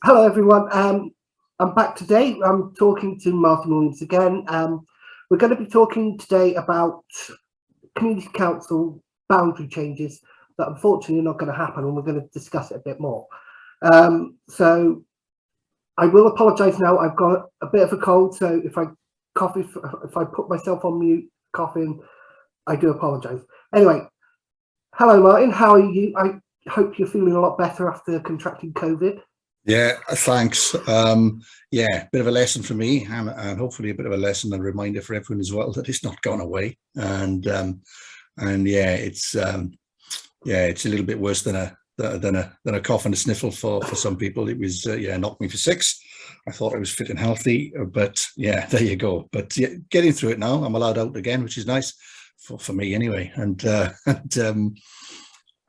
Hello, everyone. I'm back today. I'm talking to Martin Williams again. We're going to be talking today about community council boundary changes that unfortunately are not going to happen, and we're going to discuss it a bit more. So I will apologise now. I've got a bit of a cold, so if I cough, if I put myself on mute coughing, I do apologise. Anyway, hello, Martin. How are you? I hope you're feeling a lot better after contracting COVID. Yeah, thanks. Yeah, bit of a lesson for me, and hopefully a bit of a lesson and a reminder for everyone as well that it's not gone away. And yeah, it's a little bit worse than a cough and a sniffle for some people. It was knocked me for six. I thought I was fit and healthy, but yeah, there you go. But yeah, getting through it now. I'm allowed out again, which is nice for me anyway.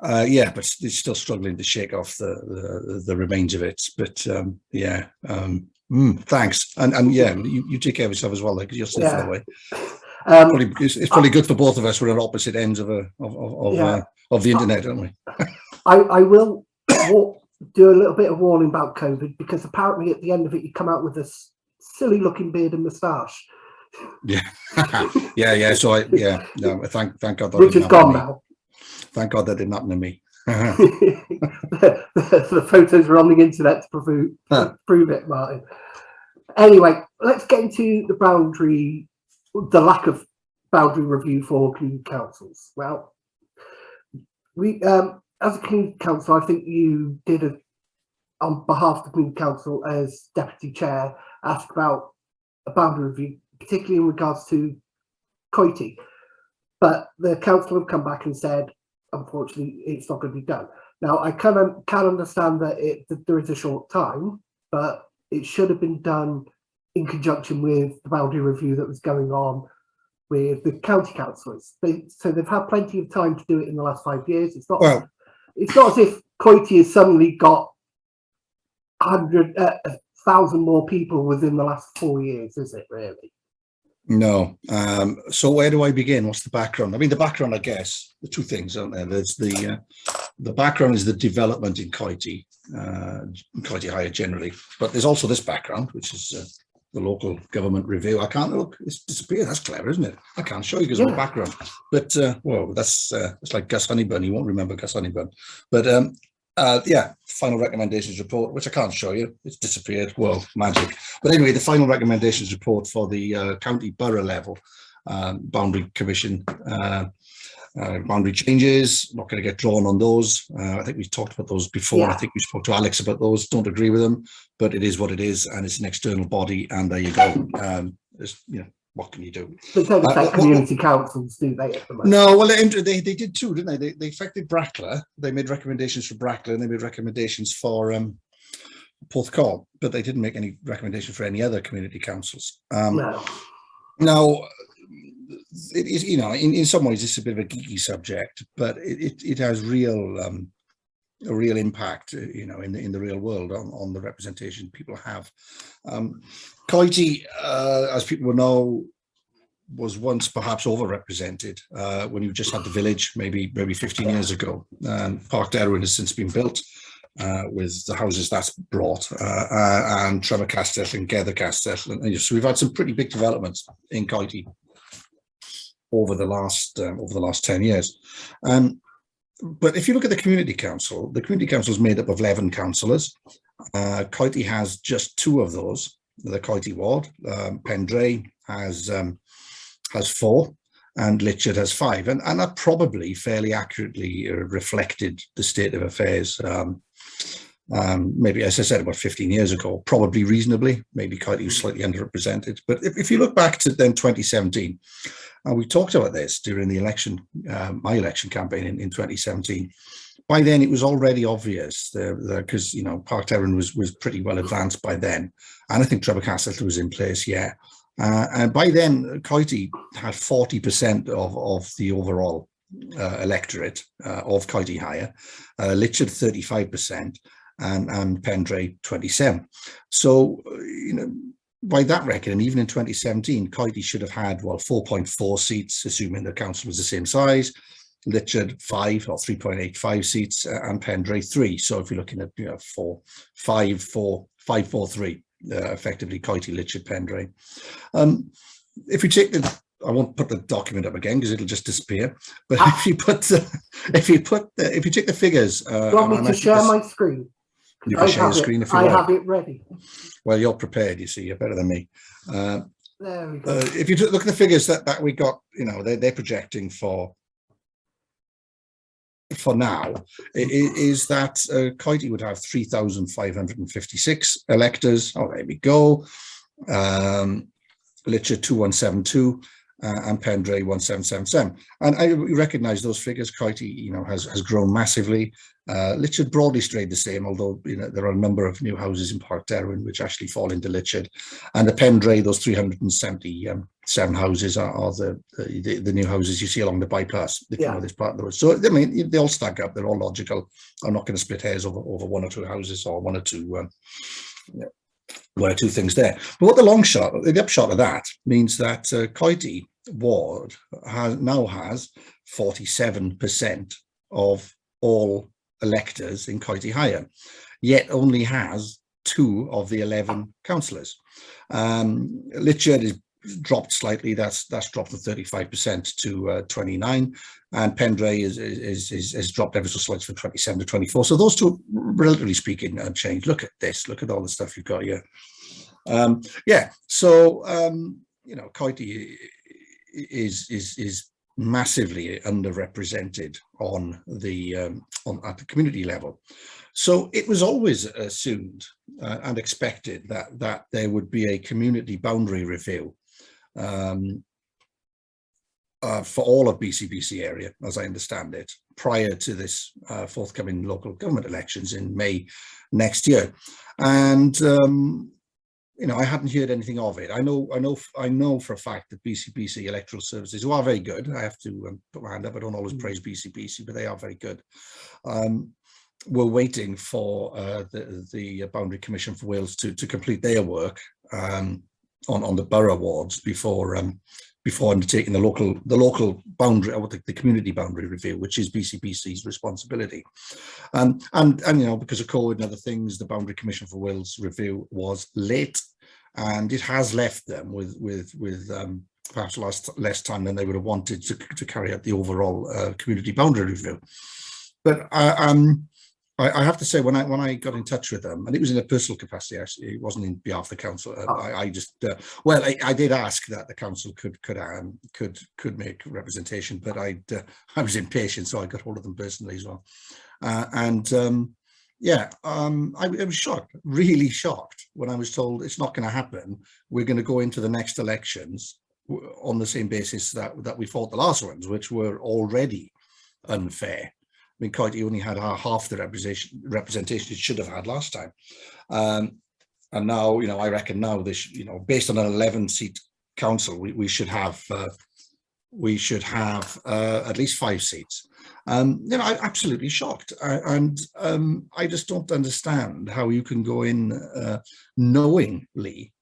Yeah, but it's still struggling to shake off the remains of it. But thanks, and yeah, you take care of yourself as well, because you're sniffing away. It's probably good for both of us. We're on opposite ends of the internet, aren't we? I will do a little bit of warning about COVID, because apparently at the end of it you come out with this silly looking beard and moustache. Yeah, yeah. So thank God that which is gone now. Thank God that didn't happen to me. The photos are on the internet to prove it, Martin. Anyway, let's get into the lack of boundary review for community councils. Well, we, as a community council, I think you did on behalf of the community council as deputy chair, ask about a boundary review, particularly in regards to Coity. But the council have come back and said, unfortunately, it's not going to be done. Now, I can understand that there is a short time, but it should have been done in conjunction with the boundary review that was going on with the county councillors. So they've had plenty of time to do it in the last 5 years. It's not as if Coity has suddenly got 1,000 more people within the last 4 years, is it really? No. So where do I begin? What's the background? I mean, the background, I guess, the two things, aren't there? There's the background is the development in Coity Higher generally, but there's also this background, which is the local government review. I can't look; it's disappeared. That's clever, isn't it? I can't show you because of my background. But well, that's it's like Gus Honeyburn. You won't remember Gus Honeyburn, but final recommendations report, which I can't show you. It's disappeared. Well, magic. But anyway, the final recommendations report for the county borough level boundary commission, boundary changes. Not going to get drawn on those. I think we talked about those before. Yeah. I think we spoke to Alex about those. Don't agree with them, but it is what it is, and it's an external body, and there you go. What can you do? They don't affect community councils, do they, at the moment? No, well, they did too, didn't they? They affected Brackler. They made recommendations for Brackler, and they made recommendations for Porthcawl, but they didn't make any recommendation for any other community councils. No. Now, it is, in some ways, it's a bit of a geeky subject, but it has a real impact, in the real world on the representation people have. Coity, as people will know, was once perhaps overrepresented when you just had the village, maybe 15 years ago. Park Derwent has since been built with the houses that's brought, and Trevor Castell and Gather Castell. And so we've had some pretty big developments in Coity over the last 10 years. But if you look at the community council is made up of 11 councillors. Coity has just 2 of those. The Coity ward, Pendray has 4, and Litchard has 5, and that probably fairly accurately reflected the state of affairs. Maybe, as I said, about 15 years ago, probably reasonably. Maybe Coity was slightly underrepresented. But if you look back to then 2017. And we talked about this during the election, my election campaign in 2017. By then, it was already obvious because Park Derwent was pretty well advanced by then, and I think Trevor Castell was in place. Yeah, and by then, Coity had 40% of the overall electorate of Coity Higher, Litchard 35%, and Pendray 27%. So by that reckon, and even in 2017, Coity should have had 4.4 seats, assuming the council was the same size. Litchard 5 or 3.85 seats, and Pendray 3. So if you're looking at 5-4-3, effectively Coity, Litchard, Pendray. If you take the, I won't put the document up again because it'll just disappear. But if you take the figures, do you want me to share my screen? You can share your screen if you I like. have it ready. Well, you're prepared. You see, you're better than me. There we go. If you look at the figures that we got, they're projecting for now, is that Coity would have 3,556 electors. Oh, there we go. Litchard 2,172 and Pendray 1,777. And I recognise those figures. Coity, has grown massively. Litchard broadly stayed the same, although there are a number of new houses in Park Derwent which actually fall into Litchard. And the Pendray, those 377 houses are the new houses you see along the bypass, if you know this part of the road. So I mean, they all stack up. They're all logical. I'm not going to split hairs over one or two houses or one or two things there. But what the upshot of that means that Coity ward now has 47% of all electors in Coity Higher, yet only has 2 of the 11 councillors. Litchard is dropped slightly. That's dropped from 35% to 29, and Pendray is dropped ever so slightly from 27 to 24. So those two, relatively speaking, have changed. Look at this. Look at all the stuff you've got here. Coity is massively underrepresented at the community level. So it was always assumed and expected that there would be a community boundary review for all of BCBC area, as I understand it, prior to this forthcoming local government elections in May next year. And I hadn't heard anything of it. I know for a fact that BCBC Electoral Services, who are very good, I have to put my hand up, I don't always praise BCBC, but they are very good. We're waiting for the Boundary Commission for Wales to complete their work on the borough wards before undertaking the local boundary, or the community boundary review, which is BCBC's responsibility. And because of COVID and other things, the Boundary Commission for Wales review was late, and it has left them with perhaps less time than they would have wanted to carry out the overall community boundary review. But I have to say, when I got in touch with them, and it was in a personal capacity, actually, it wasn't in behalf of the council. I did ask that the council could make representation, but I was impatient, so I got hold of them personally as well. I was shocked, really shocked, when I was told it's not going to happen. We're going to go into the next elections on the same basis that we fought the last ones, which were already unfair. I mean, Coity only had half the representation it should have had last time, and now I reckon now this based on an 11-seat council, we should have at least 5 seats. I'm absolutely shocked, and I just don't understand how you can go in knowingly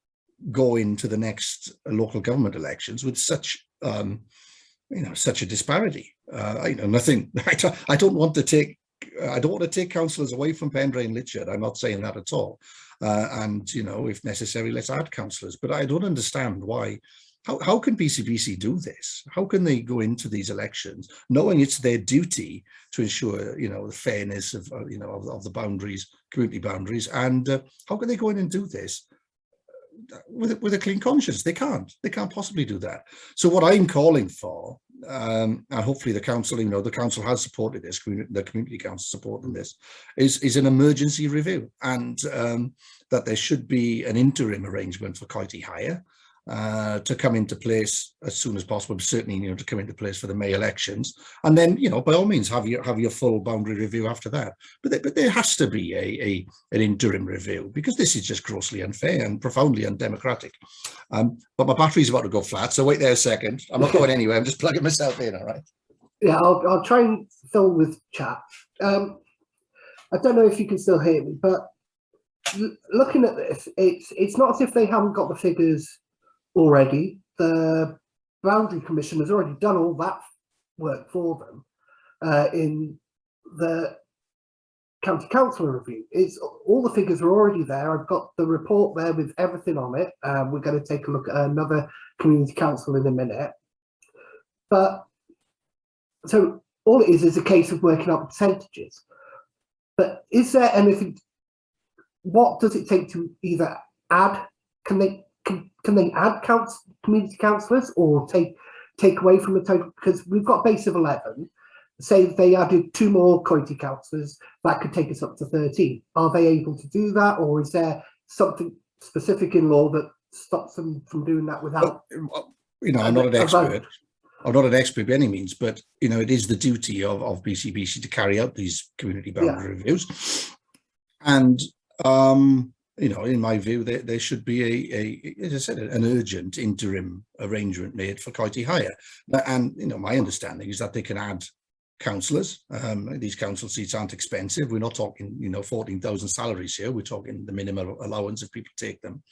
go into the next local government elections with such such a disparity. I don't want to take councillors away from Pendray and Litchard. I'm not saying that at all. And if necessary, let's add councillors. But I don't understand why. How can BCBC do this? How can they go into these elections knowing it's their duty to ensure the fairness of of the boundaries, community boundaries, and how can they go in and do this with a clean conscience? They can't possibly do that. So what I'm calling for, and hopefully the council, the council has supported this, the community council supporting this, is an emergency review, and that there should be an interim arrangement for Coity Higher to come into place as soon as possible, certainly to come into place for the May elections, and then by all means have your full boundary review after that. But there has to be an interim review, because this is just grossly unfair and profoundly undemocratic. But my battery's about to go flat, so wait there a second. I'm not going anywhere. I'm just plugging myself in. All right. Yeah, I'll try and fill with chat. I don't know if you can still hear me, but looking at this, it's not as if they haven't got the figures already. The Boundary Commission has already done all that work for them. in the county council review. It's all the figures are already there. I've got the report there with everything on it. We're going to take a look at another community council in a minute. But so all it is a case of working out percentages. But is there anything? What does it take to either add? Can they add community councillors or take away from the total? Because we've got a base of 11. Say they added 2 more county councillors, that could take us up to 13. Are they able to do that, or is there something specific in law that stops them from doing that without? Well, I'm not an expert. I'm not an expert by any means, but it is the duty of BCBC to carry out these community boundary reviews. And in my view, there should be as I said, an urgent interim arrangement made for county hire. And my understanding is that they can add councillors. These council seats aren't expensive. We're not talking 14,000 salaries here. We're talking the minimum allowance if people take them.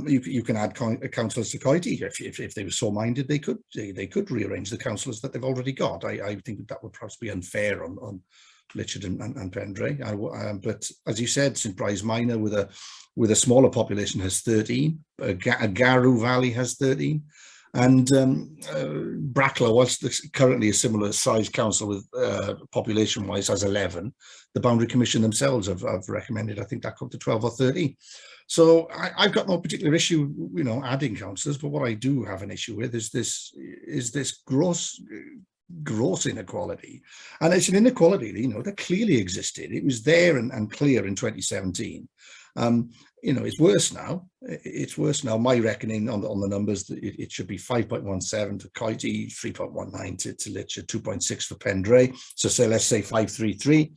You can add councillors to county if they were so minded. They could rearrange the councillors that they've already got. I think that would perhaps be unfair on Litchard and Pendray. But as you said, St Bride's Minor with a smaller population has 13. Garoo Valley has 13. And Bracklow, whilst currently a similar size council with population-wise, has 11. The Boundary Commission themselves have recommended, I think, that come to 12 or 13. So I've got no particular issue, adding councillors. But what I do have an issue with is this gross inequality, and it's an inequality that clearly existed. It was there and clear in 2017. It's worse now. It's worse now. My reckoning on the numbers, it should be 5.17 to Coity, 3.19 to Litchard, 2.6 for Pendray. So let's say 5.33.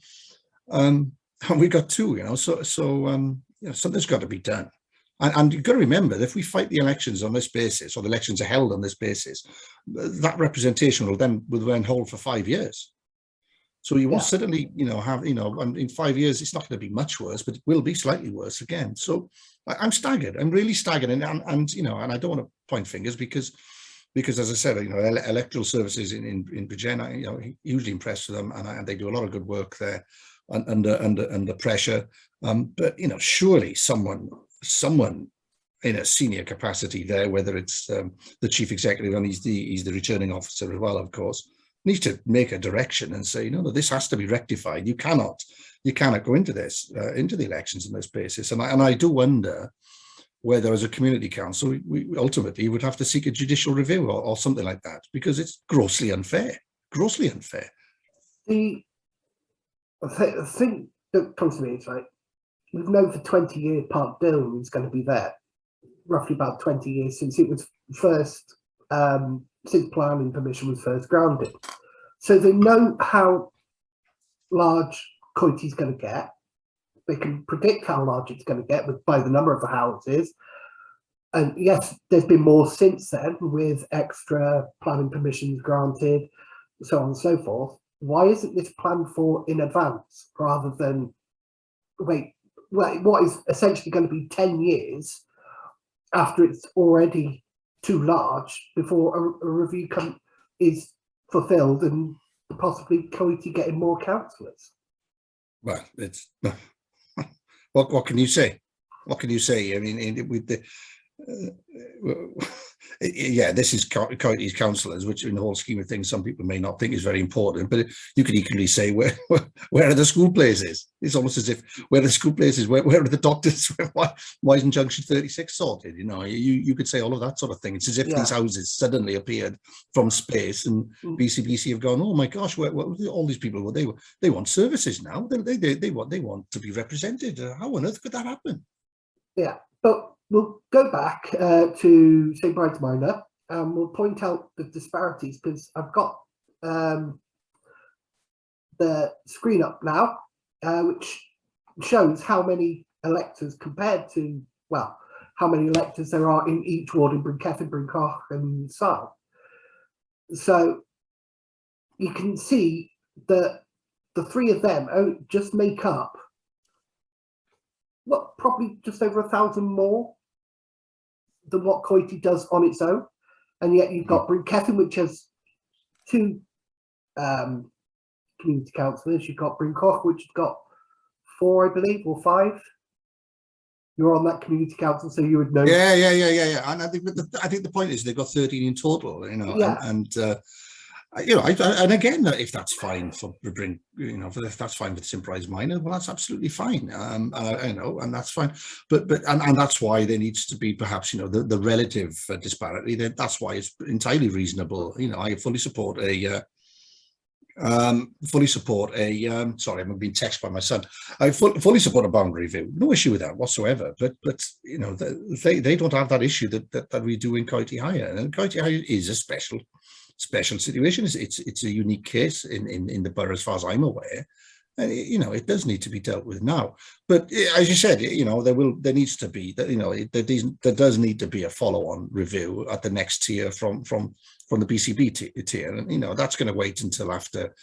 And we've got 2. So something's got to be done. And you've got to remember that if we fight the elections on this basis, or the elections are held on this basis, that representation will then hold for 5 years. So you won't suddenly, have, and in 5 years, it's not going to be much worse, but it will be slightly worse again. So I'm staggered. I'm really staggered. And I don't want to point fingers because as I said, electoral services in Bridgend, hugely impressed with them, and they do a lot of good work there under pressure. But, surely someone in a senior capacity there, whether it's the chief executive, and he's the returning officer as well, of course, needs to make a direction and say, no, this has to be rectified. You cannot go into into the elections on this basis. And I do wonder whether, as a community council, we ultimately would have to seek a judicial review or something like that, because it's grossly unfair. The thing that comes to me is, we've known for 20 years Park Dillon is going to be there, roughly about 20 years since it was first, since planning permission was first granted. So they know how large Coity is going to get. They can predict how large it's going to get by the number of the houses. And yes, there's been more since then with extra planning permissions granted, so on and so forth. Why isn't this planned for in advance rather than what is essentially going to be 10 years after it's already too large before a review is fulfilled and possibly Coity getting more councillors? Well, it's what can you say? What can you say? I mean, with the this is County's councillors, which in the whole scheme of things, some people may not think is very important, but you could equally say where are the school places? It's almost as if where are the school places? Where are the doctors? Why isn't Junction 36 sorted? You could say all of that sort of thing. It's as if these houses suddenly appeared from space, and BCBC have gone, oh my gosh, what all these people? Well, they want services now. They want to be represented. How on earth could that happen? Yeah, but we'll go back to St Bride's Minor, and we'll point out the disparities, because I've got the screen up now, which shows how many electors compared to, how many electors there are in each ward in Brinkethin, Brincoch and Sale. So you can see that the three of them just make up probably just over 1,000 more than what Coity does on its own. And yet you've got Brinkethin, which has two community councillors. You've got Brincock, which has got 4, I believe, or 5. You're on that community council, so you would know. Yeah. And I think the point is they've got 13 in total, you know, Yeah. You know, and again, if that's fine for bring, you know, if that's fine with Simprize Minor, well, that's absolutely fine. You know, and that's fine. But that's why there needs to be perhaps, you know, the relative disparity. That's why it's entirely reasonable. You know, I fully support a. Sorry, I'm being texted by my son. I fully support a boundary review. No issue with that whatsoever. But you know, they don't have that issue that we do in County Hire, and County Hire is a special situation. It's a unique case in the borough as far as I'm aware, and you know, it does need to be dealt with now. But as you said, you know, there needs to be, you know, there does need to be a follow-on review at the next tier from the BCB tier, and you know, that's going to wait until after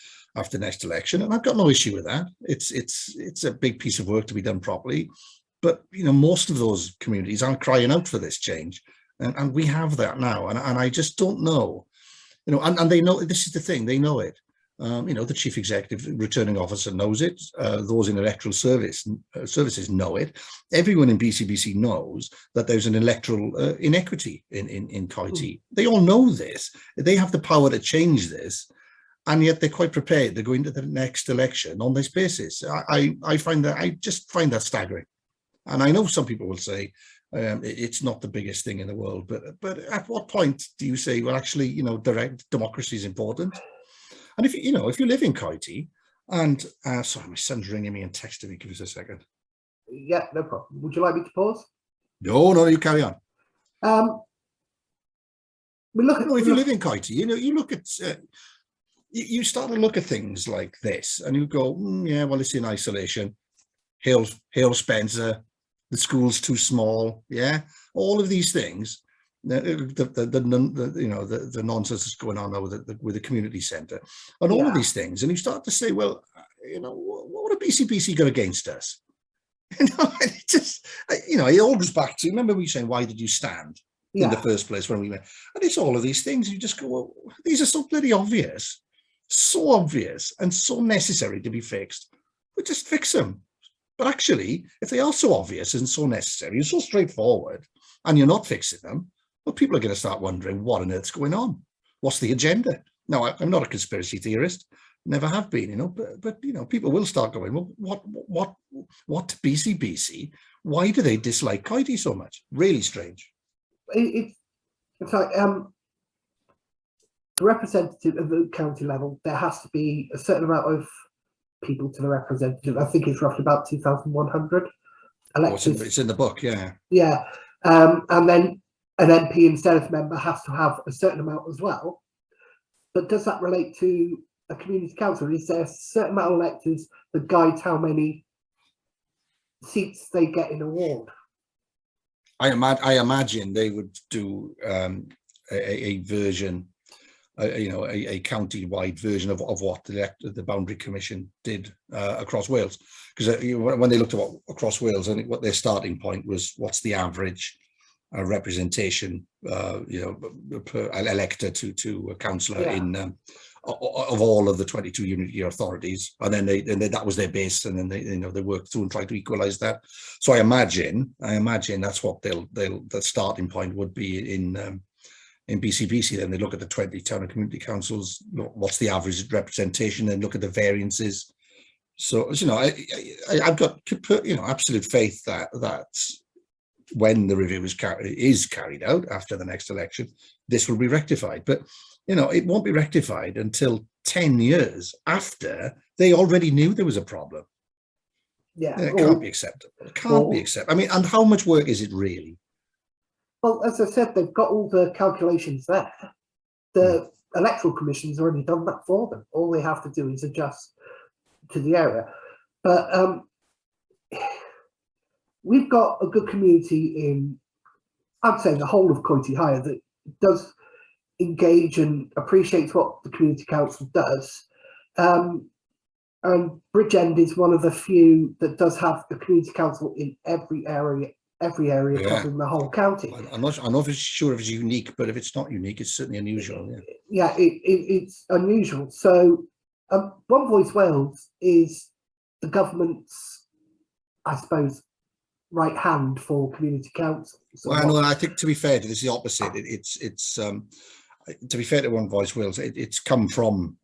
next election, and I've got no issue with that. It's a big piece of work to be done properly, but you know, most of those communities aren't crying out for this change, and we have that now, and I just don't know. You know, and they know, this is the thing, they know it. You know, the chief executive returning officer knows it. Those in electoral services know it. Everyone in BCBC knows that there's an electoral inequity in County. They all know this. They have the power to change this, and yet they're quite prepared to go into the next election on this basis. I just find that staggering. And I know some people will say, it's not the biggest thing in the world, but at what point do you say, well, actually, you know, direct democracy is important? And if you know, if you live in County, and sorry, my son's ringing me and texting me. Give us a second. Yeah, no problem. Would you like me to pause? No, you carry on. We look at. No, if you live in County, you know, you look at. You start to look at things like this, and you go, yeah, well, it's in isolation. Hale Spencer. The school's too small, yeah. All of these things, you know, the nonsense that's going on now with the community centre, and all of these things, and you start to say, well, you know, what would a BCBC got against us? You know, it just, you know, it all goes back to, remember we saying, why did you stand in the first place when we met? And it's all of these things. You just go, well, these are so bloody obvious, and so necessary to be fixed. We just fix them. But actually, if they are so obvious and so necessary and so straightforward, and you're not fixing them, well, people are going to start wondering what on earth's going on. What's the agenda? Now, I'm not a conspiracy theorist, never have been, you know, but you know, people will start going, well, what BCBC? Why do they dislike County so much? Really strange. It's like the representative at the county level, there has to be a certain amount of people to the representative. I think it's roughly about 2,100 elected. It's in the book, yeah. Yeah, and then an MP and Senate member has to have a certain amount as well. But does that relate to a community council? Is there a certain amount of electors that guides how many seats they get in a ward? I imagine they would do a version. You know, a county-wide version of what the Boundary Commission did across Wales, because when they looked at what across Wales, I think what their starting point was, what's the average representation, you know, per elector to a councillor in of all of the 22 unity authorities, and then that was their base, and then they worked through and tried to equalise that. So I imagine that's what the starting point would be in BCBC. Then they look at the 20 town and community councils, what's the average representation, and look at the variances. So, you know, I've got, you know, absolute faith that when the review is carried out after the next election, this will be rectified. But, you know, it won't be rectified until 10 years after they already knew there was a problem. Yeah, it can't be acceptable. It can't be acceptable. I mean, and how much work is it really? Well, as I said, they've got all the calculations there. The Electoral Commission's already done that for them. All they have to do is adjust to the area. But we've got a good community in, I'd say, the whole of County Hire that does engage and appreciates what the community council does. And Bridgend is one of the few that does have a community council in every area covering the whole county. I'm not sure if it's unique, but if it's not unique, it's certainly unusual. Yeah, it's unusual. So One Voice Wales is the government's, I suppose, right hand for community councils. Well, no, I think to be fair, this is the opposite. It's to be fair to One Voice Wales, it's come from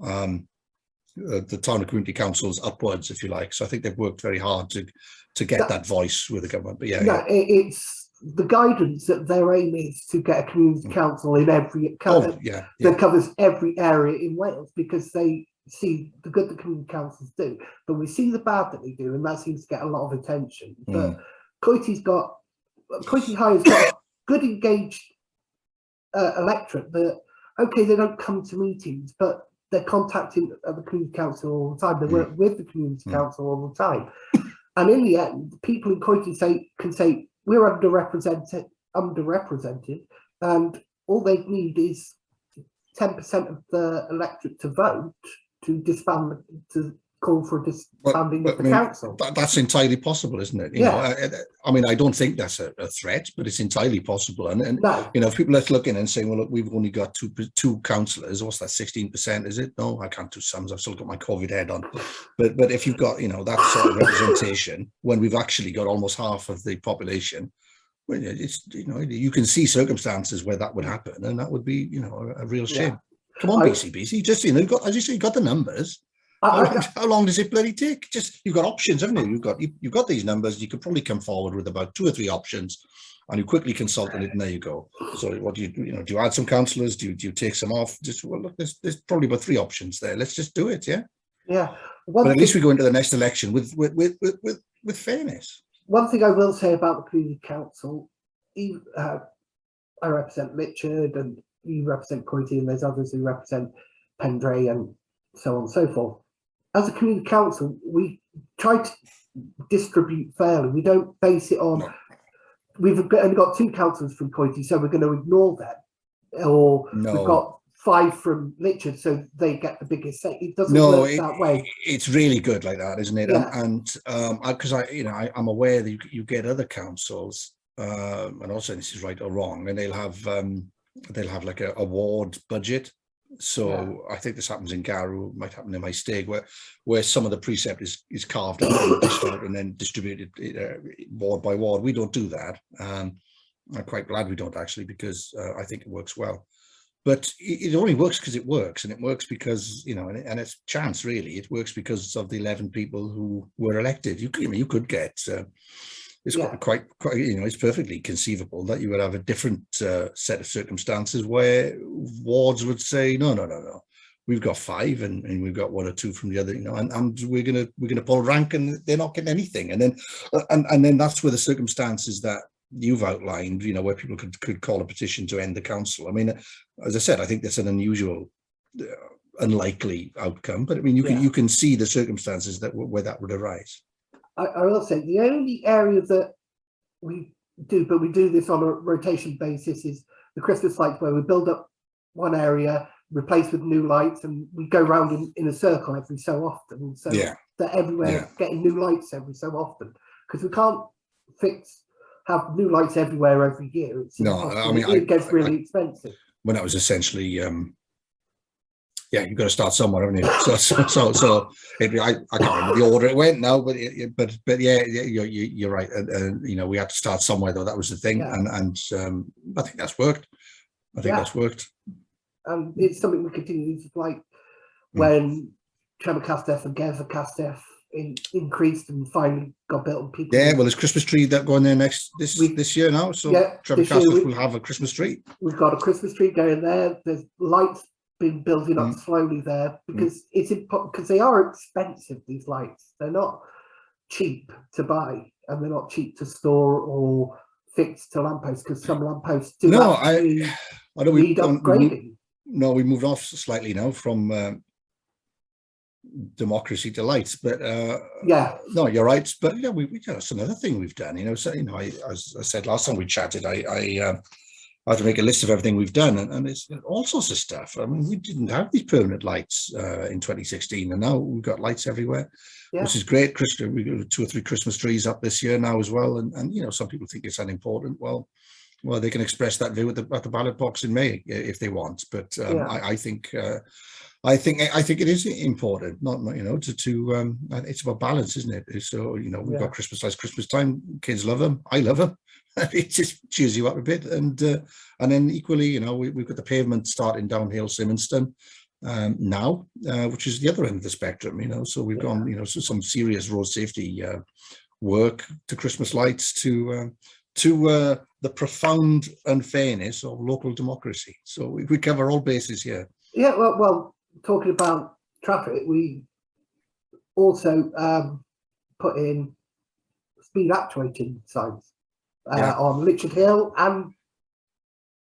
the town and community councils upwards, if you like. So I think they've worked very hard to get that voice with the government. But yeah, it's the guidance that their aim is to get a community council in every that covers every area in Wales, because they see the good the community councils do, but we see the bad that they do, and that seems to get a lot of attention. But Coity High's got a good engaged electorate that, okay, they don't come to meetings, but they're contacting the community council all the time. They work with the community council all the time. And in the end, people in Coity can say, we're underrepresented, and all they need is 10% of the electorate to vote to disband, to call for disbanding of the council. That's entirely possible, isn't it? You know, I mean, I don't think that's a threat, but it's entirely possible. And you know, if people are looking and saying, well, look, we've only got two councillors, what's that, 16%, is it? No, I can't do sums, I've still got my COVID head on. But if you've got, you know, that sort of representation, when we've actually got almost half of the population, well, it's, you know, you can see circumstances where that would happen, and that would be, you know, a real shame. Come on, BC, just, you know, you've got, as you say, you've got the numbers. How long does it bloody take? Just, you've got options, haven't you? You've got these numbers. You could probably come forward with about 2 or 3 options, and you quickly consult it, and there you go. So what do you know? Do you add some councillors? Do you take some off? Just, well, look, there's probably about 3 options there. Let's just do it, yeah. Yeah. But at least we go into the next election with fairness. One thing I will say about the community council, I represent Richard, and you represent Coity, and there's others who represent Pendray, and so on and so forth. As a community council, we try to distribute fairly. We don't base it on, we've only got 2 councillors from Coity, so we're going to ignore them. Or we've got 5 from Richard, so they get the biggest say. It doesn't work that way. It's really good like that, isn't it? Yeah. And because I'm aware that you get other councils, and also this is right or wrong, and they'll have like a ward budget. So I think this happens in Garrow, might happen in my Steg, where some of the precept is carved out and then distributed ward by ward. We don't do that. I'm quite glad we don't, actually, because I think it works well. But it only works because it works, and it works because, you know, and it's chance, really. It works because of the 11 people who were elected. You could get. It's quite, you know, it's perfectly conceivable that you would have a different set of circumstances where wards would say, no, we've got 5 and we've got 1 or 2 from the other, you know, and we're gonna pull rank, and they're not getting anything. And then that's where the circumstances that you've outlined, you know, where people could call a petition to end the council. I mean, as I said, I think that's an unusual, unlikely outcome. But I mean, you can see the circumstances where that would arise. I will say the only area that we do, but we do this on a rotation basis, is the Christmas lights, where we build up one area, replace with new lights, and we go round in a circle every so often. So that everywhere getting new lights every so often, because we can't have new lights everywhere every year. It's I mean, it gets really expensive. When that was essentially you've got to start somewhere, haven't you? So I can't remember the order it went now, but yeah, you're right. And you know, we had to start somewhere, though. That was the thing, and I think that's worked. I think that's worked. It's something we continue to, like when Trevor Castef and Geza Castef increased and finally got built. People, well, there's Christmas tree that going there this year now. So Trevor Castef will have a Christmas tree. We've got a Christmas tree going there. There's lights been building up slowly there, because it's important, because they are expensive, these lights. They're not cheap to buy, and they're not cheap to store or fix to lampposts, because some lampposts do I know need upgrading. We moved off slightly now from democracy to lights, but no, you're right. But yeah, that's another thing we've done, you know. So, you know, as I said last time we chatted, I had to make a list of everything we've done, and it's all sorts of stuff. I mean, we didn't have these permanent lights in 2016, and now we've got lights everywhere, which is great. We got 2 or 3 Christmas trees up this year now as well, and you know, some people think it's unimportant. Well, they can express that view at the ballot box in May if they want. But I think I think it is important, not it's about balance, isn't it? So we've got Christmas lights, Christmas time. Kids love them. I love them. It just cheers you up a bit, and then equally, we've got the pavement starting down Hale Symonston now, which is the other end of the spectrum. So we've gone, so some serious road safety work to Christmas lights to the profound unfairness of local democracy. So we cover all bases here. Yeah, well, talking about traffic, we also put in speed actuating signs on Litchard Hill and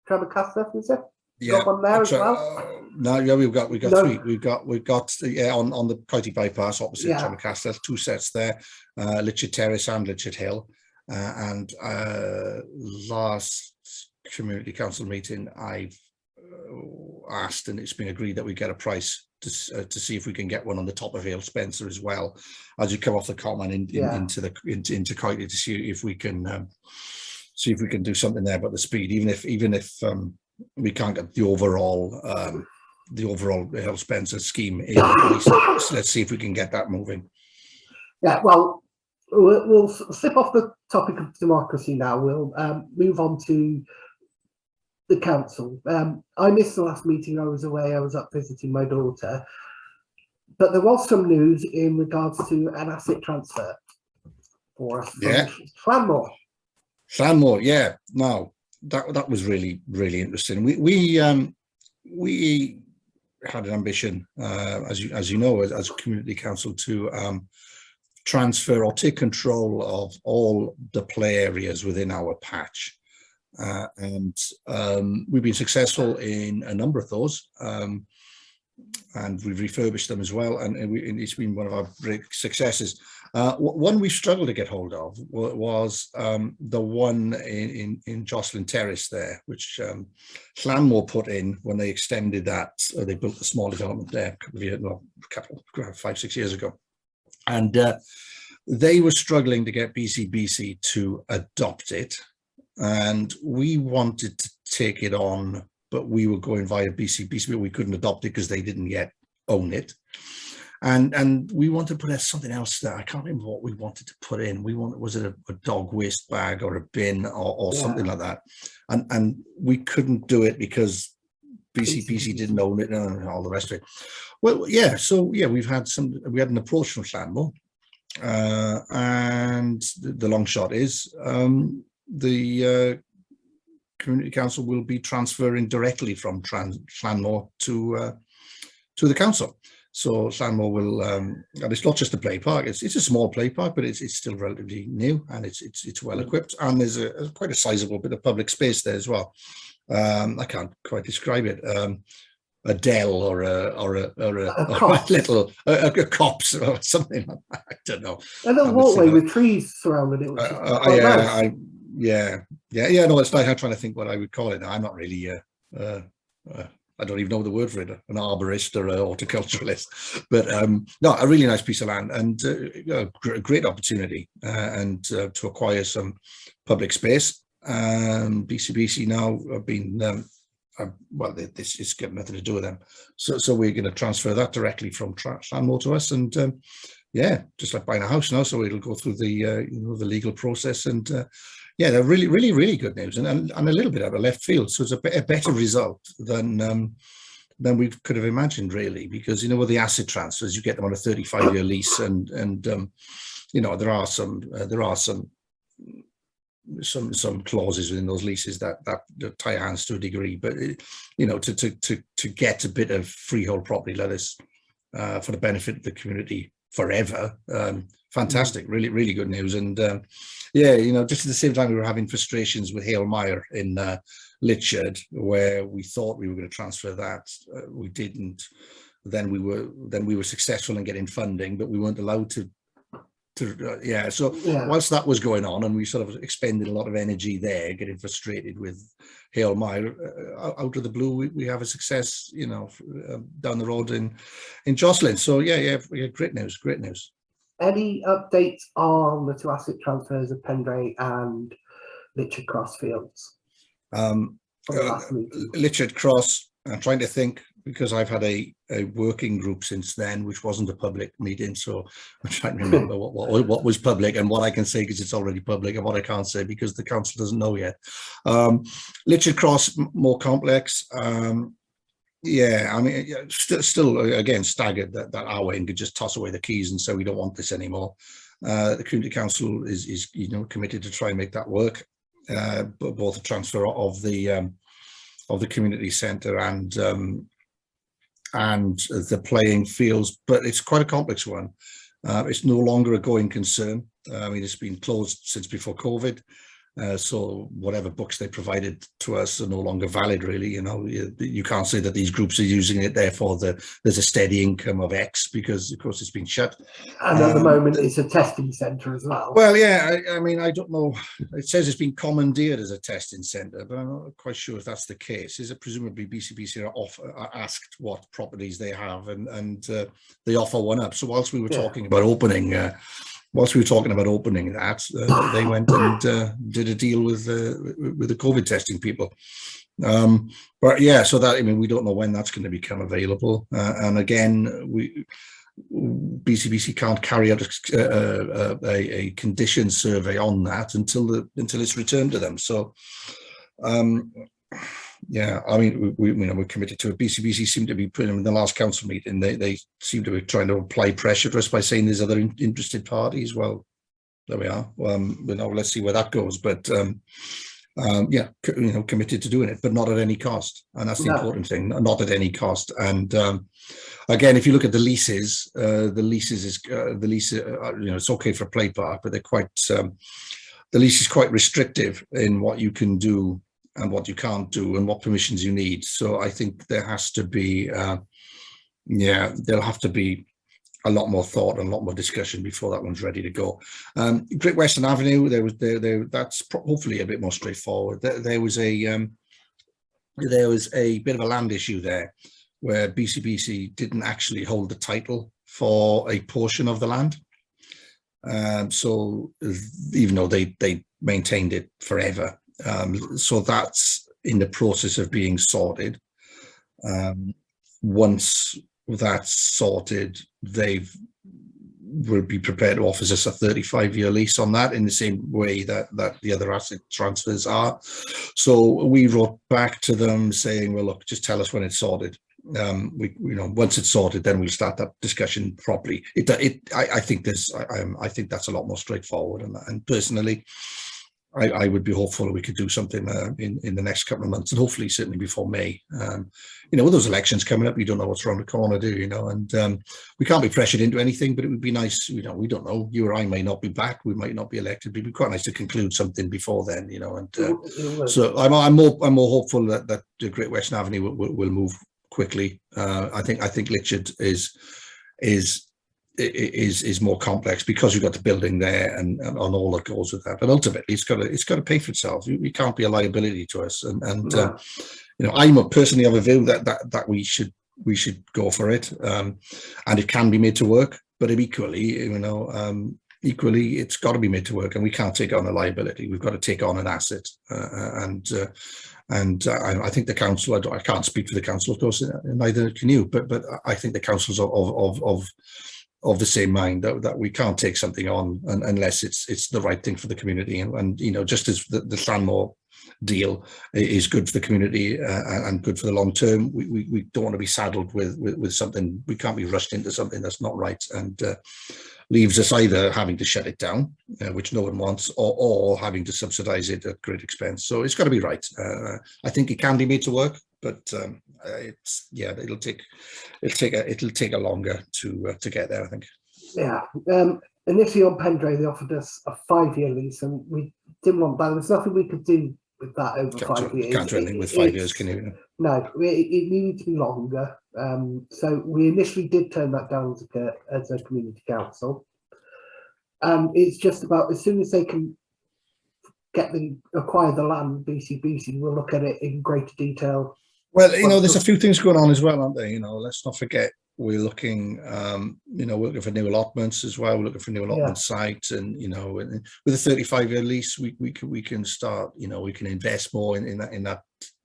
Tramacaster, is it? Got one there as well? No, yeah, we've got three. We've got on the Coity bypass opposite Tramacaster, 2 sets there, Litchard Terrace and Litchard Hill. And last community council meeting, I've asked, and it's been agreed that we get a price to see if we can get one on the top of Hale Spencer as well, as you come off the common into Coity, to see if we can do something there about the speed, even if we can't get the overall Hale Spencer scheme in place. So let's see if we can get that moving. Yeah, well, we'll slip off the topic of democracy now. We'll move on to the council. I missed the last meeting. I was away. I was up visiting my daughter, but there was some news in regards to an asset transfer for us. Llanmore, yeah. No, that was really, really interesting. We had an ambition, as you know, as community council, to transfer or take control of all the play areas within our patch. And we've been successful in a number of those, and we've refurbished them as well, and it's been one of our great successes. One we struggled to get hold of was the one in Jocelyn Terrace there, which Llanmore put in when they extended that. They built the small development there a couple 5-6 years ago, and they were struggling to get BCBC to adopt it. And we wanted to take it on, but we were going via BCBC, but we couldn't adopt it because they didn't yet own it. And we wanted to put something else there. I can't remember what we wanted to put in. Was it a dog waste bag or a bin or something like that? And we couldn't do it because BCBC didn't own it and all the rest of it. Well, yeah. So yeah, we had an approach from Llanmore, and the long shot is the community council will be transferring directly from Llanmore to the council. So Llanmore will, and it's not just a play park. It's a small play park, but it's still relatively new, and it's well equipped, and there's quite a sizable bit of public space there as well. I can't quite describe it. A dell or a little copse or something like that. I don't know. A little walkway with trees surrounding it. Which is quite nice. No, it's like I'm trying to think what I would call it now. I'm not really I don't even know the word for it, an arborist or an horticulturalist, but no, a really nice piece of land, and a great opportunity and to acquire some public space. BCBC now have been well, this has got nothing to do with them, so we're going to transfer that directly from Llanmore to us, and yeah, just like buying a house now, so it'll go through the the legal process, and yeah, they're really, really, really good news, and a little bit out of left field. So it's a better result than we could have imagined, really, because with the asset transfers, you get them on a 35-year lease, and there are some clauses within those leases that tie hands to a degree, but to get a bit of freehold property, let us for the benefit of the community forever. Fantastic, really, really good news. And yeah, just at the same time, we were having frustrations with Hale Mire in Litchard, where we thought we were going to transfer that. We didn't. Then we were successful in getting funding, but we weren't allowed to. Whilst that was going on, and we sort of expended a lot of energy there, getting frustrated with Hale Mire, out of the blue, we have a success, down the road in Jocelyn. So yeah, we had great news. Any updates on the 2 asset transfers of Pendray and Litchard Cross Fields? Litchard Cross, I'm trying to think. because I've had a working group since then, which wasn't a public meeting. So I'm trying to remember what was public and what I can say because it's already public, and what I can't say because the council doesn't know yet. Litchard Cross, more complex. Yeah, I mean, still again staggered that our end could just toss away the keys and say we don't want this anymore. The community council is committed to try and make that work, but both the transfer of the community centre and the playing fields, but it's quite a complex one. It's no longer a going concern. I mean, it's been closed since before COVID. So whatever books they provided to us are no longer valid, really. You can't say that these groups are using it, therefore there's a steady income of X, because of course it's been shut. And at the moment it's a testing centre as well. Well, yeah, I mean, I don't know. It says it's been commandeered as a testing centre, but I'm not quite sure if that's the case. Is it presumably BCBC are asked what properties they have and they offer one up. So whilst we were talking about opening, that, they went and did a deal with the COVID testing people. But yeah, so that, I mean, we don't know when that's going to become available. And again, BCBC can't carry out a condition survey on that until it's returned to them. So yeah, I mean, we're committed to it. BCBC seem to be putting in the last council meeting. They seem to be trying to apply pressure to us by saying there's other interested parties. Well, there we are. Let's see where that goes. But yeah, committed to doing it, but not at any cost. And that's the important thing. Not at any cost. And again, if you look at the leases, it's okay for a play park, but they're quite. The lease is quite restrictive in what you can do and what you can't do and what permissions you need. So I think there has to be, there'll have to be a lot more thought and a lot more discussion before that one's ready to go. Great Western Avenue, that's hopefully a bit more straightforward. There was a bit of a land issue there where BCBC didn't actually hold the title for a portion of the land. So even though they maintained it forever, so that's in the process of being sorted. Once that's sorted, they will be prepared to offer us a 35-year lease on that in the same way that the other asset transfers are. So we wrote back to them saying, well, look, just tell us when it's sorted. Once it's sorted, then we'll start that discussion properly. I think that's a lot more straightforward, and personally, I would be hopeful we could do something in the next couple of months, and hopefully certainly before May. With those elections coming up, you don't know what's around the corner, do you? And we can't be pressured into anything, but it would be nice. We don't know. You or I may not be back. We might not be elected. But it'd be quite nice to conclude something before then. And so I'm more hopeful that the Great Western Avenue will move quickly. I think Litchard is more complex because you've got the building there and on all that goes with that. But ultimately, it's got to pay for itself. You can't be a liability to us. I'm personally of a view that we should go for it, and it can be made to work. But equally, it's got to be made to work, and we can't take on a liability. We've got to take on an asset, and I think the council. I can't speak for the council, of course. Neither can you. But I think the council's of the same mind that we can't take something on unless it's the right thing for the community, and just as the Llanmore deal is good for the community and good for the long term, we don't want to be saddled with something. We can't be rushed into something that's not right and leaves us either having to shut it down, which no one wants, or having to subsidize it at great expense. So it's got to be right. I think it can be made to work, but it'll take a longer to get there, I think. Yeah. Initially on Pendray, they offered us a 5-year lease, and we didn't want that. There's nothing we could do with that over 5 years. Can't do anything with 5 years, can you? No, it needed to be longer. So we initially did turn that down as a community council. It's just about as soon as they can acquire the land, BCBC will look at it in greater detail. Well, there's a few things going on as well, aren't there? Let's not forget we're looking, we're looking for new allotments as well. We're looking for new allotment sites, and with a 35-year lease, we can start. We can invest more in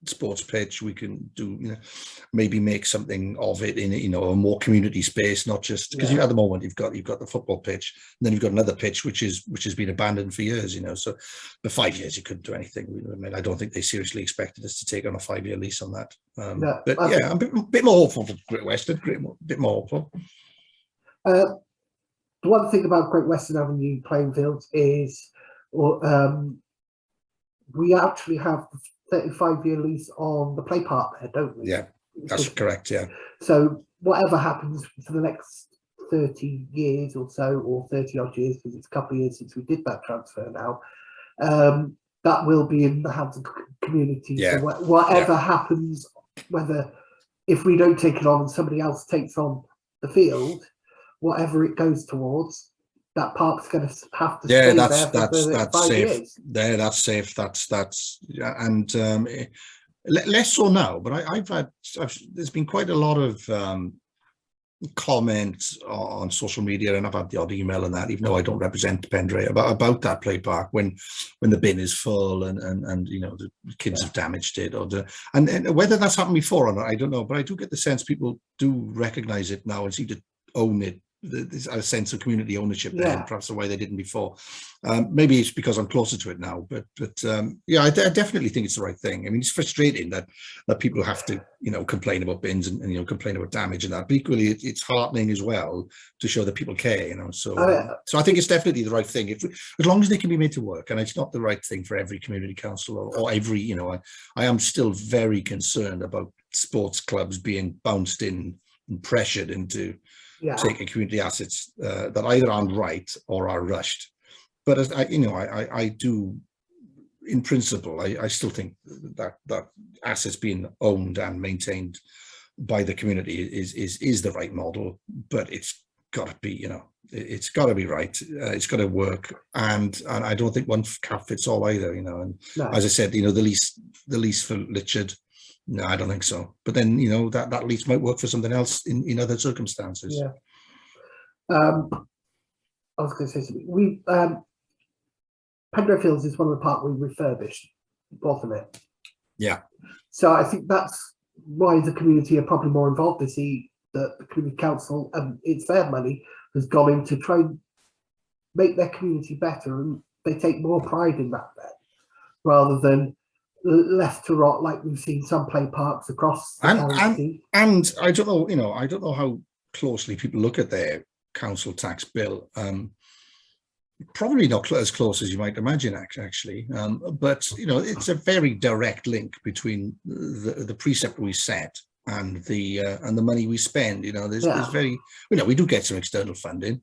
sports pitch. We can do, maybe make something of it in, a more community space, not just because at the moment you've got the football pitch, and then you've got another pitch which has been abandoned for years, so for 5 years you couldn't do anything. I mean, I don't think they seriously expected us to take on a 5-year lease on that. But yeah, I'm a bit more hopeful for Great Western, a bit more hopeful. The one thing about Great Western Avenue playing fields is, we actually have 35-year lease on the play park there, don't we? Yeah, that's correct. Yeah. So whatever happens for the next 30 years or so, or 30 odd years, because it's a couple of years since we did that transfer now, that will be in the hands of the community. Yeah. So whatever happens, whether if we don't take it on and somebody else takes on the field, whatever it goes towards, that park's going to have to stay there for 5 safe. years. There, that's safe. That's and less so now. But there's been quite a lot of comments on social media, and I've had the odd email and that, even though I don't represent Pendray, about that play park when the bin is full and the kids have damaged it, and whether that's happened before or not, I don't know. But I do get the sense people do recognise it now and seem to own it. There's a sense of community ownership there, and perhaps the way they didn't before. Maybe it's because I'm closer to it now, but I definitely think it's the right thing. I mean, it's frustrating that people have to complain about bins and complain about damage and that. But equally, it's heartening as well to show that people care. So I think it's definitely the right thing. As long as they can be made to work, and it's not the right thing for every community council or every. I am still very concerned about sports clubs being bounced in and pressured into taking community assets that either aren't right or are rushed. But as I do, in principle, I still think that assets being owned and maintained by the community is the right model. But it's got to be, it's got to be right. It's got to work, and I don't think one cap fits all either. And as I said, the lease for Litchard. No, I don't think so. But then, that lease might work for something else in other circumstances. Yeah. I was going to say something. Pendray Fields is one of the parks we refurbished, wasn't it? Yeah. So I think that's why the community are probably more involved to see that the community council, and it's their money, has gone in to try and make their community better, and they take more pride in that then, rather than left to rot like we've seen some play parks across the county. And I don't know, I don't know how closely people look at their council tax bill. Probably not as close as you might imagine, actually. But it's a very direct link between the precept we set and the money we spend. There's very, we do get some external funding,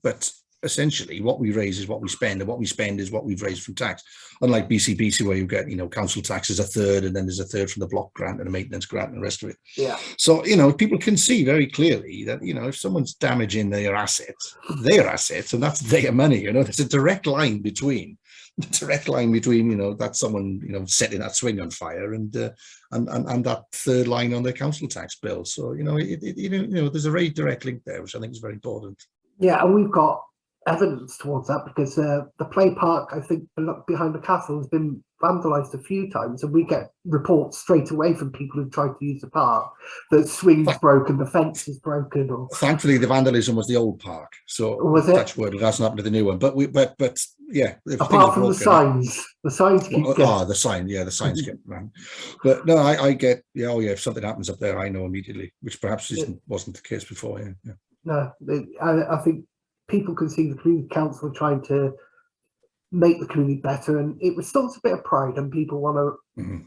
but essentially what we raise is what we spend, and what we spend is what we've raised from tax. Unlike BCBC, where you get council tax is a third, and then there's a third from the block grant and a maintenance grant and the rest of it. Yeah. So people can see very clearly that if someone's damaging their assets, and that's their money. There's a direct line between that someone setting that swing on fire and that third line on their council tax bill. So there's a very direct link there, which I think is very important. Yeah, and we've got evidence towards that because the play park, I think, behind the castle has been vandalised a few times, and we get reports straight away from people who've tried to use the park that swing's broken, the fence is broken. Or thankfully, the vandalism was the old park, so was it? Touch wood, it hasn't happened to the new one. But yeah, apart from the signs keep the signs get ran. But no, I get if something happens up there, I know immediately, which perhaps wasn't the case before. Yeah. No, I think people can see the community council trying to make the community better, and it restores a bit of pride, and people want to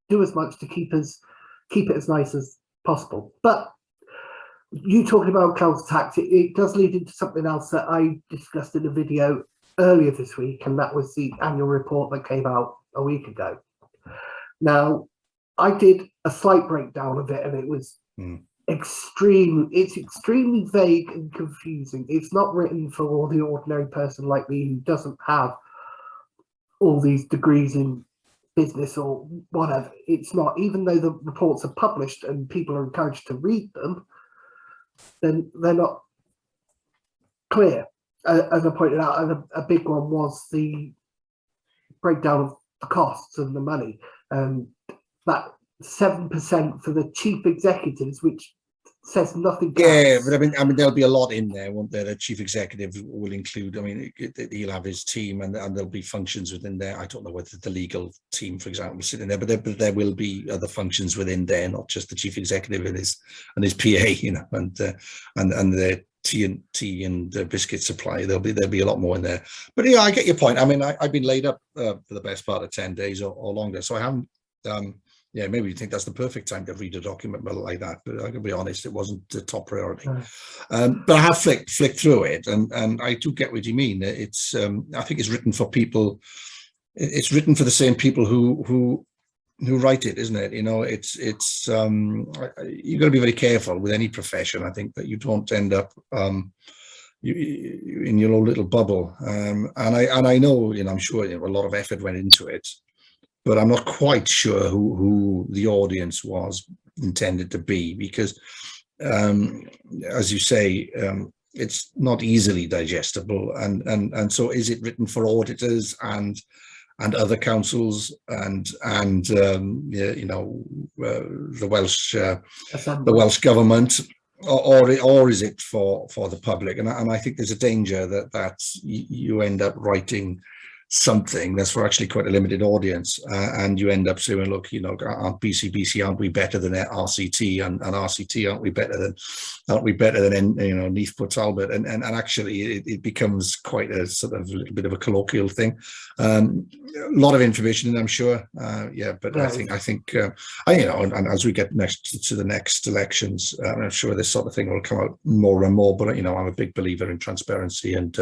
do as much to keep it as nice as possible. But you talking about council tax, it does lead into something else that I discussed in a video earlier this week, and that was the annual report that came out a week ago. Now, I did a slight breakdown of it, and it was extremely vague and confusing. It's not written for the ordinary person like me who doesn't have all these degrees in business or whatever. It's not, even though the reports are published and people are encouraged to read them, then they're not clear. As I pointed out, and a big one was the breakdown of the costs and the money. that 7% for the chief executives, which says nothing Yeah, else. but I mean, there'll be a lot in there, won't there? The chief executive will include. I mean, he'll have his team, and there'll be functions within there. I don't know whether the legal team, for example, will sit in there, but there will be other functions within there, not just the chief executive and his PA, you know, and the tea and the biscuit supply. There'll be a lot more in there. But yeah, I get your point. I mean, I've been laid up for the best part of 10 days or longer, so I haven't. Yeah, maybe you think that's the perfect time to read a document like that, but I can be honest, it wasn't the top priority. But I have flicked through it, and I do get what you mean. It's I think it's written for people. It's written for the same people who write it, isn't it? You know, it's you've got to be very careful with any profession. I think that you don't end up in your own little bubble. And I know, you know, I'm sure a lot of effort went into it. But I'm not quite sure who the audience was intended to be, because, as you say, it's not easily digestible, and so is it written for auditors and other councils and you know, the Welsh government, or is it for the public? And I think there's a danger that you end up writing something that's for actually quite a limited audience, and you end up saying, look, you know, aren't we better than RCT, and RCT aren't we better than you know, Neath Port Talbot, and actually it becomes quite a sort of a little bit of a colloquial thing. A lot of information, and I'm sure, yeah, but right. I think you know, and as we get to the next elections, I'm sure this sort of thing will come out more and more. But you know, I'm a big believer in transparency and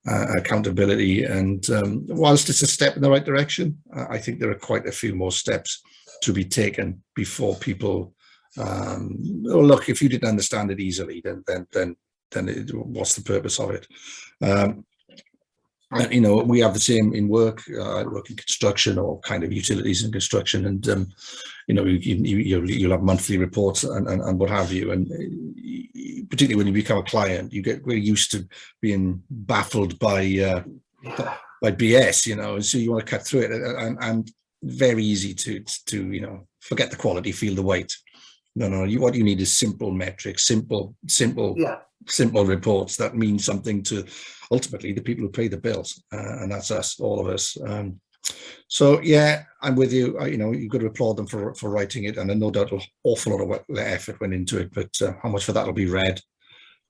accountability, and whilst it's a step in the right direction, I think there are quite a few more steps to be taken before people look, if you didn't understand it easily, then what's the purpose of it? You know, we have the same in work. I work in construction, or kind of utilities and construction, and you know, you'll have monthly reports and what have you, and particularly when you become a client, you get very used to being baffled by BS, you know, and so you want to cut through it, and very easy to you know, forget the quality, feel the weight. No, what you need is simple metrics, simple reports that mean something to ultimately the people who pay the bills, and that's us, all of us. So yeah, I'm with you. You know, you've got to applaud them for writing it, and no doubt an awful lot of effort went into it. But how much of that will be read,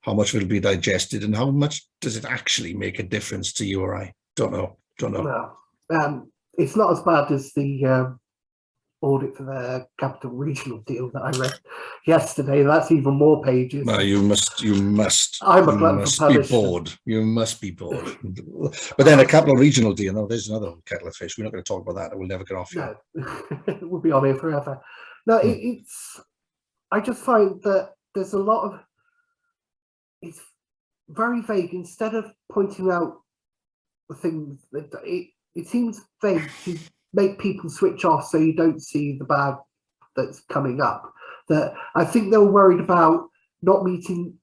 how much will be digested, and how much does it actually make a difference to you or I? Don't know. No, it's not as bad as the audit for the Capital Regional deal that I read yesterday. That's even more pages. No, you must. I'm a glutton for punishment. Be bored. You must be bored. But then a Capital Regional deal. No, there's another kettle of fish. We're not going to talk about that. We'll never get off. No, we'll be on here forever. No, it's. I just find that there's a lot of. It's very vague. Instead of pointing out the things that it seems vague to make people switch off so you don't see the bad that's coming up. That I think they were worried about not meeting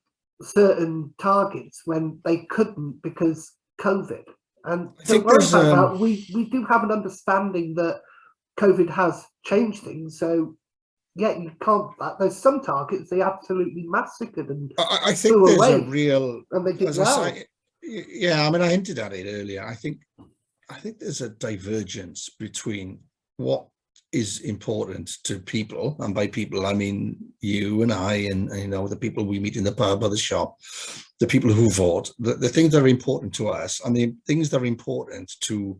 certain targets when they couldn't because COVID. And so worried about that, we do have an understanding that COVID has changed things. So yeah, you can't. There's some targets they absolutely massacred and I think there's away, a real. and they did well. Yeah, I mean, I hinted at it earlier. I think there's a divergence between what is important to people, and by people I mean you and I, and you know, the people we meet in the pub or the shop, the people who vote, the things that are important to us, and the things that are important to,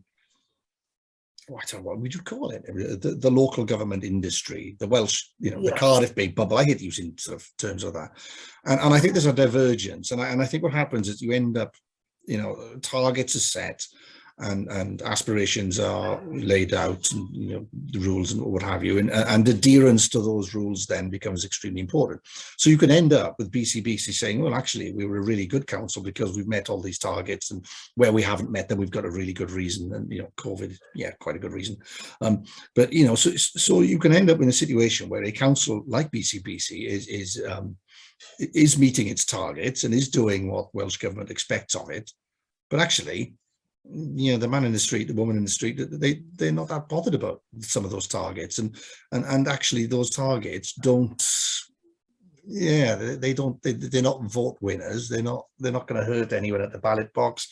I don't know what would you call it, the local government industry, the Welsh, you know, the Cardiff big bubble. I hate using sort of terms of that, and I think there's a divergence, and I think what happens is you end up, you know, targets are set, and aspirations are laid out, and you know, the rules and what have you, and adherence to those rules then becomes extremely important. So you can end up with BCBC saying, well, actually we were a really good council because we've met all these targets, and where we haven't met them, we've got a really good reason, and you know, COVID, yeah, quite a good reason. But you know, so you can end up in a situation where a council like BCBC is meeting its targets and is doing what Welsh government expects of it, but actually the man in the street, the woman in the street, they're not that bothered about some of those targets, and actually those targets don't. Yeah, they're not vote winners. They're not going to hurt anyone at the ballot box,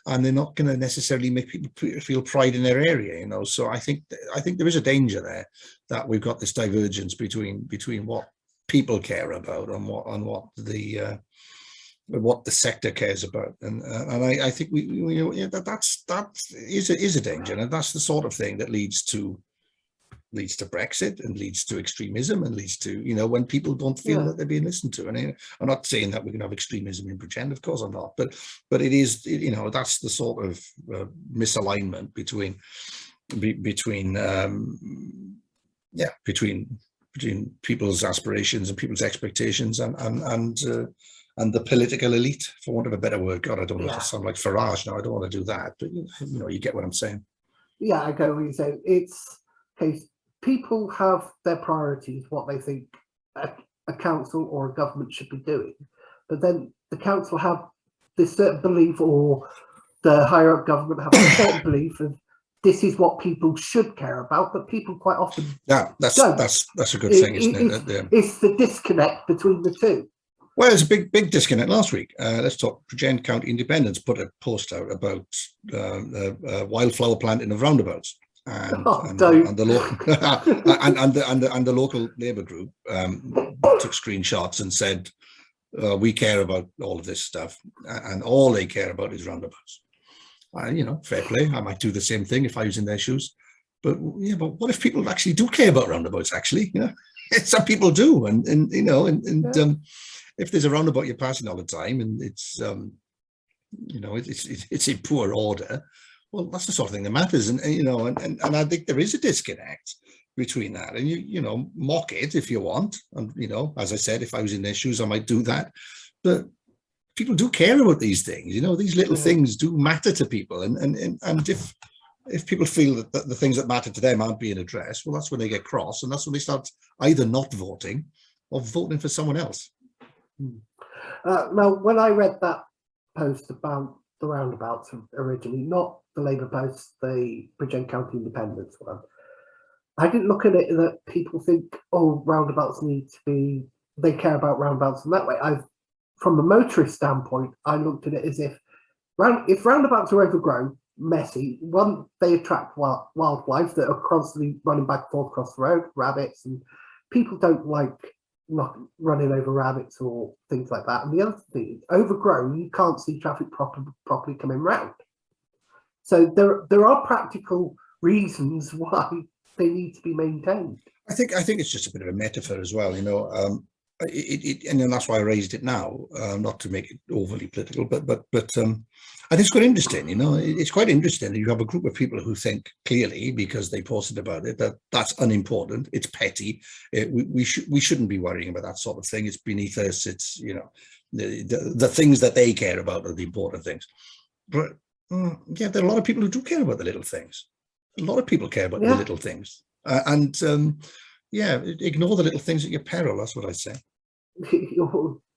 and they're not going to necessarily make people feel pride in their area. So I think there is a danger there that we've got this divergence between what people care about and what the sector cares about, and I think that is a danger, and that's the sort of thing that leads to Brexit, and leads to extremism, and leads to when people don't feel that they're being listened to. And I'm not saying that we're going to have extremism in Bridgend, of course I'm not, but it is that's the sort of misalignment between people's aspirations and people's expectations and the political elite, for want of a better word. God, I don't want to sound like Farage now. I don't want to do that, but you get what I'm saying. Yeah, I go what you're saying. It's okay. People have their priorities, what they think a council or a government should be doing, but then the council have this certain belief, or the higher up government have a certain belief of this is what people should care about, but people quite often don't. That's a good thing, isn't it? It's the disconnect between the two. Well, there's a big disconnect last week. Let's talk. Bridgend County Independence put a post out about wildflower planting of roundabouts. And the local Labour group took screenshots and said, we care about all of this stuff, and all they care about is roundabouts. Fair play. I might do the same thing if I was in their shoes. But what if people actually do care about roundabouts? Actually, some people do, and if there's a roundabout you're passing all the time, and it's it's in poor order, well, that's the sort of thing that matters, and I think there is a disconnect between that, and mock it if you want, and as I said, if I was in their shoes, I might do that, but people do care about these things. These little things do matter to people, and if people feel that the things that matter to them aren't being addressed, well, that's when they get cross, and that's when they start either not voting or voting for someone else. Now, when I read that post about the roundabouts originally, not the Labour post, the Bridgend County Independence one, I didn't look at it that people think, roundabouts need to be, they care about roundabouts in that way. From the motorist standpoint, I looked at it as if roundabouts are overgrown, messy, one, they attract wildlife that are constantly running back and forth across the road, rabbits, and people don't like not running over rabbits or things like that. And the other thing is, overgrown, you can't see traffic properly coming round. So there are practical reasons why they need to be maintained. I think it's just a bit of a metaphor as well, and that's why I raised it now, not to make it overly political, but I think it's quite interesting. It's quite interesting that you have a group of people who think clearly, because they posted about it, that that's unimportant, it's petty, we shouldn't be worrying about that sort of thing, it's beneath us, it's the things that they care about are the important things. But there are a lot of people who do care about the little things. A lot of people care about the little things, and ignore the little things at your peril. That's what I say.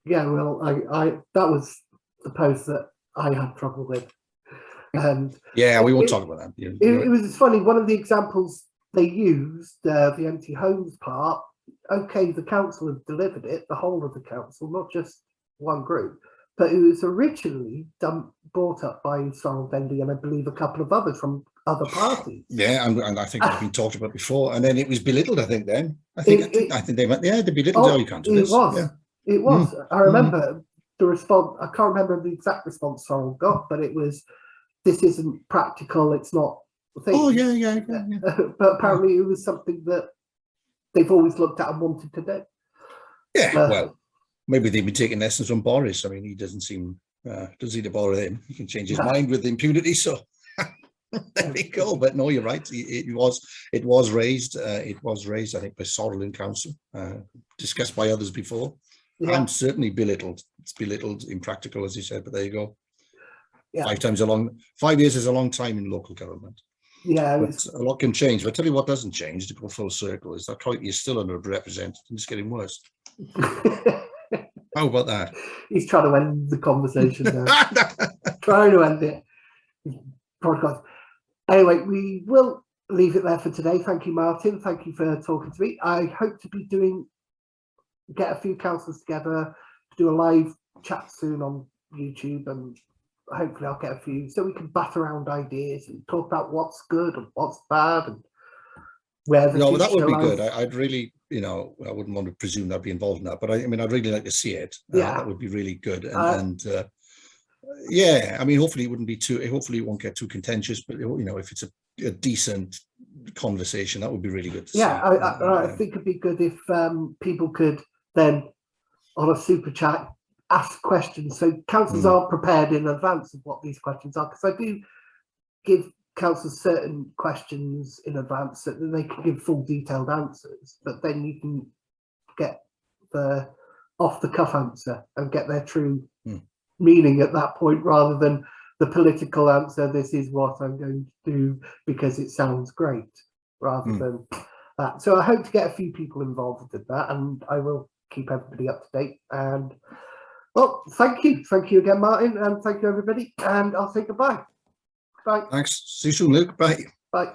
Yeah, well, I that was the post that I had trouble with, and we won't talk about that. It was funny. One of the examples they used, the empty homes part. Okay, the council have delivered it, the whole of the council, not just one group. But it was originally brought up by Sorrel Bendy and I believe a couple of others from other parties. Yeah, and I think it's been talked about before, and then it was belittled. I think I think they went, they belittled. You can't do this. It was. I remember the response. I can't remember the exact response Sorrel got, but it was, "This isn't practical. It's not." Oh yeah. But apparently, it was something that they've always looked at and wanted to do. Yeah, well. Maybe they've been taking lessons from Boris. I mean, he doesn't seem to bother him. He can change his mind with impunity. So there we go. But no, you're right. It was raised. It was raised, I think, by Sorrel in council, discussed by others before, and certainly belittled. It's belittled, impractical, as you said. But there you go. Yeah. 5 years is a long time in local government. Yeah, but a lot can change. But I tell you what doesn't change, to go full circle, is that County is still underrepresented and it's getting worse. How about that? He's trying to end the conversation now. Trying to end it. podcast. Anyway, we will leave it there for today. Thank you, Martin. Thank you for talking to me. I hope to be get a few councillors together to do a live chat soon on YouTube, and hopefully I'll get a few so we can bat around ideas and talk about what's good and what's bad and where the No, that would be lies. good. I'd really, you know, I wouldn't want to presume I'd be involved in that, but I mean, I'd really like to see it. Yeah, that would be really good. And yeah, I mean, hopefully it wouldn't be too. Hopefully it won't get too contentious. But you know, if it's a decent conversation, that would be really good to see. I think it'd be good if people could then on a super chat ask questions, so councillors aren't prepared in advance of what these questions are, because I do give councillors certain questions in advance so that they can give full detailed answers, but then you can get the off the cuff answer and get their true meaning at that point, rather than the political answer, this is what I'm going to do because it sounds great, rather than that. So I hope to get a few people involved with that, and I will keep everybody up to date. And well, thank you again, Martin, and thank you everybody, and I'll say goodbye. Bye. Thanks. See you soon, Luke. Bye. Bye.